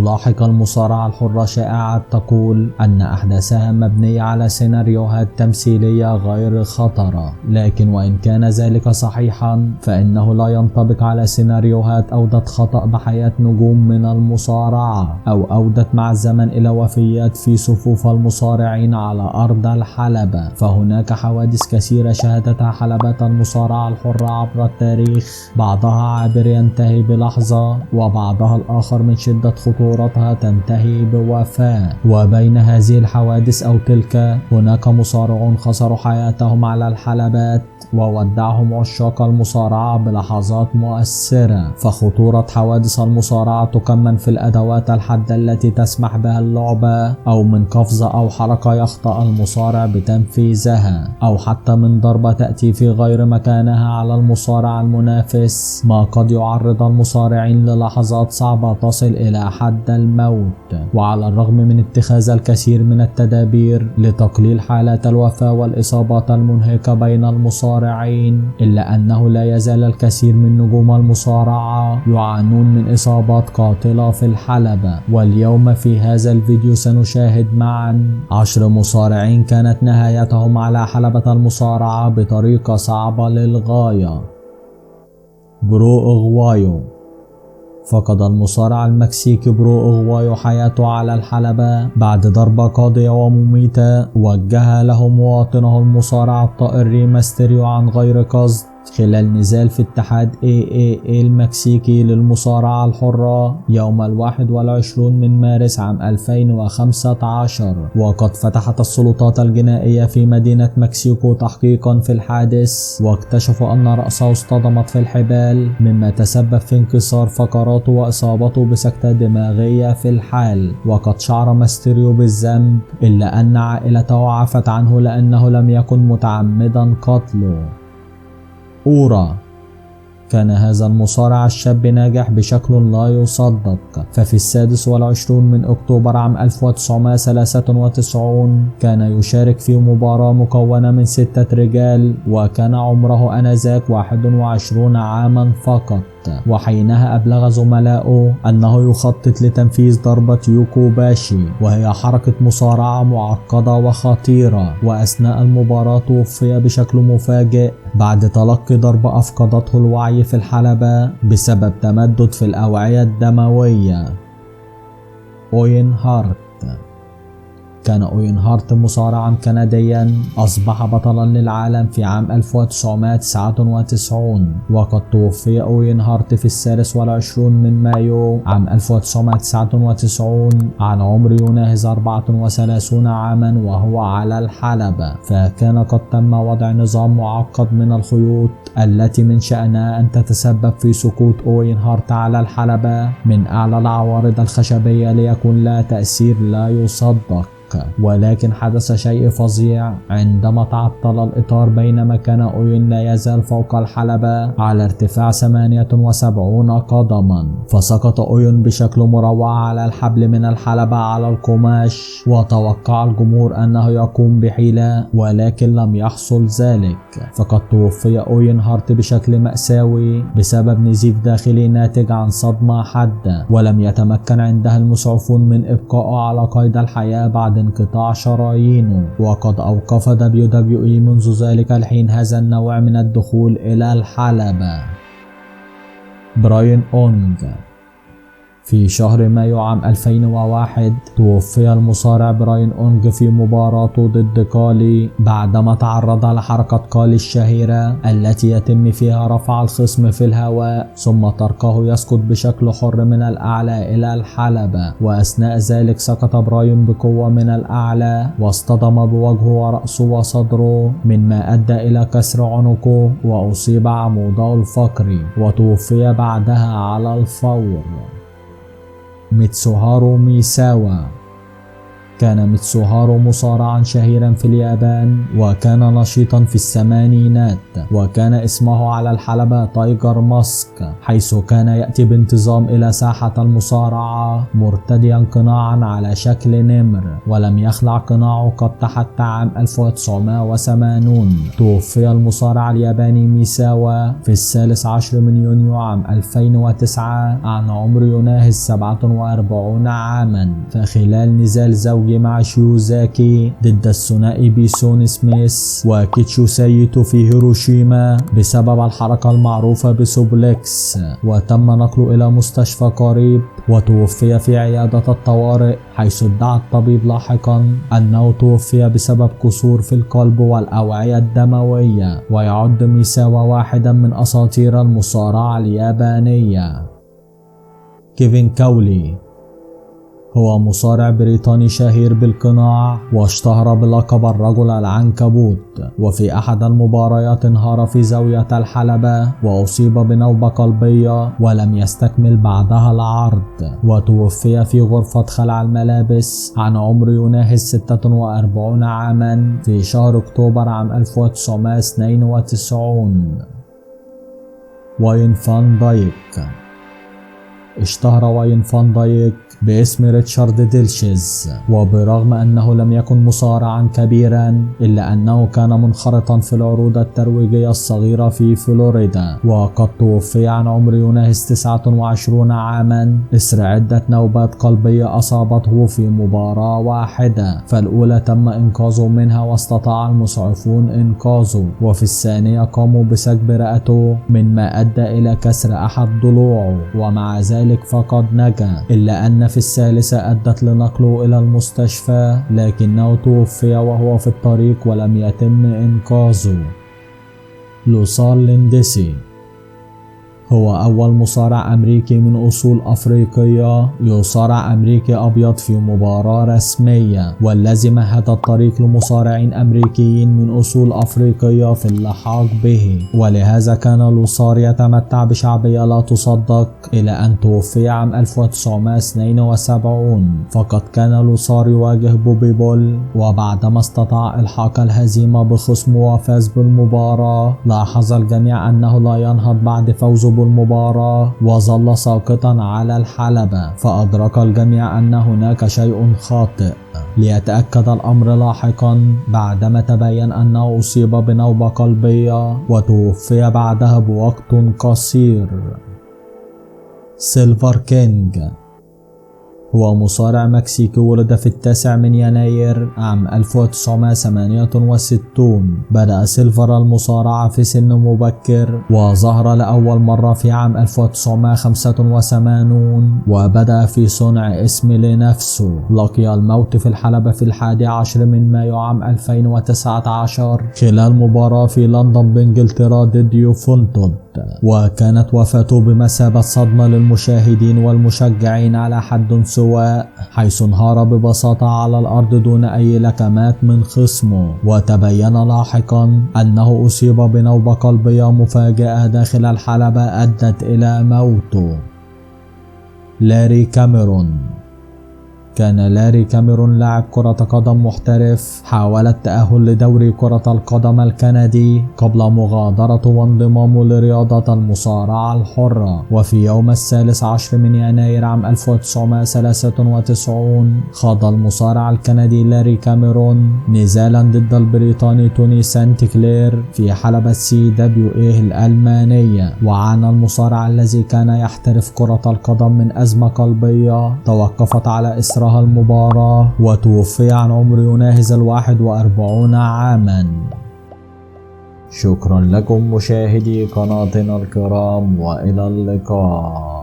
تلاحق المصارعة الحرة شائعات تقول أن أحداثها مبنية على سيناريوهات تمثيلية غير خطرة، لكن وإن كان ذلك صحيحا فإنه لا ينطبق على سيناريوهات أودت خطأ بحياة نجوم من المصارعة أو أودت مع الزمن إلى وفيات في صفوف المصارعين على أرض الحلبة. فهناك حوادث كثيرة شهدتها حلبات المصارعة الحرة عبر التاريخ، بعضها عابر ينتهي بلحظة وبعضها الآخر من شدة خطورتها تنتهي بوفاة. وبين هذه الحوادث أو تلك هناك مصارعون خسروا حياتهم على الحلبات وودعهم عشاق المصارعة بلحظات مؤثرة. فخطورة حوادث المصارعة تكمن في الأدوات الحادة التي تسمح بها اللعبة، أو من قفزة أو حركة يخطأ المصارع بتنفيذها، أو حتى من ضربة تأتي في غير مكانها على المصارع المنافس، ما قد يعرض المصارعين للحظات صعبة تصل إلى حد الموت. وعلى الرغم من اتخاذ الكثير من التدابير لتقليل حالات الوفاة والإصابات المنهكة بين المصارعين، إلا أنه لا يزال الكثير من نجوم المصارعة يعانون من إصابات قاتلة في الحلبة. واليوم في هذا الفيديو سنشاهد معا 10 مصارعين كانت نهايتهم على حلبة المصارعة بطريقة صعبة للغاية. برو إغوايو. فقد المصارع المكسيكي برو إغوايو حياته على الحلبة بعد ضربة قاضية ومميتة وجهها له مواطنه المصارع الطائر ري ماستيريو عن غير قصد خلال نزال في اتحاد AAA المكسيكي للمصارعة الحرة يوم 21 من مارس عام 2015. وقد فتحت السلطات الجنائية في مدينة مكسيكو تحقيقا في الحادث، واكتشفوا أن رأسه اصطدمت في الحبال مما تسبب في انكسار فقراته وإصابته بسكتة دماغية في الحال. وقد شعر ماستيريو بالذنب، إلا أن عائلته عفت عنه لأنه لم يكن متعمدا قتله. أورا. كان هذا المصارع الشاب ناجح بشكل لا يصدق، ففي 26 من أكتوبر عام 1993 كان يشارك في مباراة مكونة من 6 رجال، وكان عمره آنذاك 21 عاما فقط. وحينها أبلغ زملائه أنه يخطط لتنفيذ ضربة يوكو باشي، وهي حركة مصارعة معقدة وخطيرة. وأثناء المباراة توفي بشكل مفاجئ بعد تلقي ضربة أفقدته الوعي في الحلبة بسبب تمدد في الأوعية الدموية. أوين هارت. كان أوين هارت مصارعا كنديا أصبح بطلا للعالم في عام 1999. وقد توفي أوين هارت في 23 من مايو عام 1999 عن عمر يناهز 34 عاما وهو على الحلبة. فكان قد تم وضع نظام معقد من الخيوط التي من شأنها أن تتسبب في سقوط أوين هارت على الحلبة من أعلى العوارض الخشبية ليكون لها تأثير لا يصدق. ولكن حدث شيء فظيع عندما تعطل الإطار بينما كان أوين لا يزال فوق الحلبة على ارتفاع 78 قدما. فسقط أوين بشكل مروع على الحبل من الحلبة على القماش، وتوقع الجمهور أنه يقوم بحيلة، ولكن لم يحصل ذلك. فقد توفي أوين هارت بشكل مأساوي بسبب نزيف داخلي ناتج عن صدمة حادة، ولم يتمكن عندها المسعفون من إبقائه على قيد الحياة بعد انقطاع شرايينه. وقد أوقف WWE منذ ذلك الحين هذا النوع من الدخول إلى الحلبة. براين أونج. في شهر مايو عام 2001 توفي المصارع براين أونج في مباراته ضد كالي بعدما تعرض لحركة كالي الشهيرة التي يتم فيها رفع الخصم في الهواء ثم تركه يسقط بشكل حر من الأعلى إلى الحلبة. وأثناء ذلك سقط براين بقوة من الأعلى واصطدم بوجهه ورأسه وصدره، مما أدى إلى كسر عنقه وأصيب عموده الفقري، وتوفي بعدها على الفور. ميتسوهارو ميساوا. كان ميتسوهارو مصارعا شهيرا في اليابان، وكان نشيطا في الثمانينات، وكان اسمه على الحلبة تايجر ماسك، حيث كان يأتي بانتظام إلى ساحة المصارعة مرتديا قناعا على شكل نمر، ولم يخلع قناعه قط حتى عام 1980. توفي المصارع الياباني ميساوا في 13 من يونيو عام 2009 عن عمر يناهز 47 عاما، فخلال نزال زوجي مع شيوزاكي ضد الثنائي بيسون سميث وكيتشو سايتو في هيروشيما بسبب الحركة المعروفة بسوبلكس، وتم نقله إلى مستشفى قريب وتوفي في عيادة الطوارئ، حيث ادعى الطبيب لاحقا أنه توفي بسبب كسور في القلب والأوعية الدموية. ويعد ميساوا واحدا من أساطير المصارعة اليابانية. كيفن كاولي هو مصارع بريطاني شهير بالقناع، واشتهر بلقب الرجل العنكبوت، وفي أحد المباريات انهار في زاوية الحلبة وأصيب بنوبة قلبية ولم يستكمل بعدها العرض، وتوفي في غرفة خلع الملابس عن عمر يناهز 46 عاما في شهر أكتوبر عام 1992. واين فان دايك اشتهر واين فان دايك باسم ريتشارد ديلشيز، وبرغم أنه لم يكن مصارعا كبيرا إلا أنه كان منخرطا في العروض الترويجية الصغيرة في فلوريدا، وقد توفي عن عمر يناهز 29 عاما إثر عدة نوبات قلبية أصابته في مباراة واحدة، فالأولى تم إنقاذه منها واستطاع المسعفون إنقاذه، وفي الثانية قاموا بسكب رئته مما أدى إلى كسر أحد ضلوعه، ومع ذلك فقد نجا، إلا أن في الثالثة أدت لنقله إلى المستشفى، لكنه توفي وهو في الطريق ولم يتم إنقاذه. لوسار ليندسي هو أول مصارع أمريكي من أصول أفريقية يصارع أمريكي أبيض في مباراة رسمية، والذي مهد الطريق لمصارعين أمريكيين من أصول أفريقية في اللحاق به، ولهذا كان لوسار يتمتع بشعبية لا تصدق إلى أن توفي عام 1972. فقد كان لوسار يواجه بوبي بول، وبعدما استطاع إلحاق الهزيمة بخصمه وفاز بالمباراة، لاحظ الجميع أنه لا ينهض بعد فوزه بالمباراة وظل ساقطا على الحلبة، فأدرك الجميع أن هناك شيء خاطئ، ليتأكد الأمر لاحقا بعدما تبين أنه أصيب بنوبة قلبية وتوفي بعدها بوقت قصير. سيلفر كينج هو مصارع مكسيكي ولد في 9 من يناير عام 1968. بدأ سيلفر المصارعة في سن مبكر، وظهر لأول مرة في عام 1985، وبدأ في صنع اسم لنفسه. لقي الموت في الحلبة في 11 من مايو عام 2019 خلال مباراة في لندن بإنجلترا ضد يوفنتود، وكانت وفاته بمثابة صدمة للمشاهدين والمشجعين على حد سواء، حيث انهار ببساطة على الأرض دون أي لكمات من خصمه، وتبين لاحقا أنه أصيب بنوبة قلبية مفاجئة داخل الحلبة أدت إلى موته. لاري كاميرون كان لاري كاميرون لاعب كرة قدم محترف حاول التأهل لدوري كرة القدم الكندي قبل مغادرته وانضمامه لرياضة المصارعة الحرة. وفي يوم 13 من يناير عام 1993 خاض المصارع الكندي لاري كاميرون نزالا ضد البريطاني توني سانت كلير في حلبة CWA الألمانية، وعانى المصارع الذي كان يحترف كرة القدم من أزمة قلبية توقفت على إثرها المباراة، وتوفي عن عمر يناهز 41 عاما. شكرا لكم مشاهدي قناتنا الكرام، وإلى اللقاء.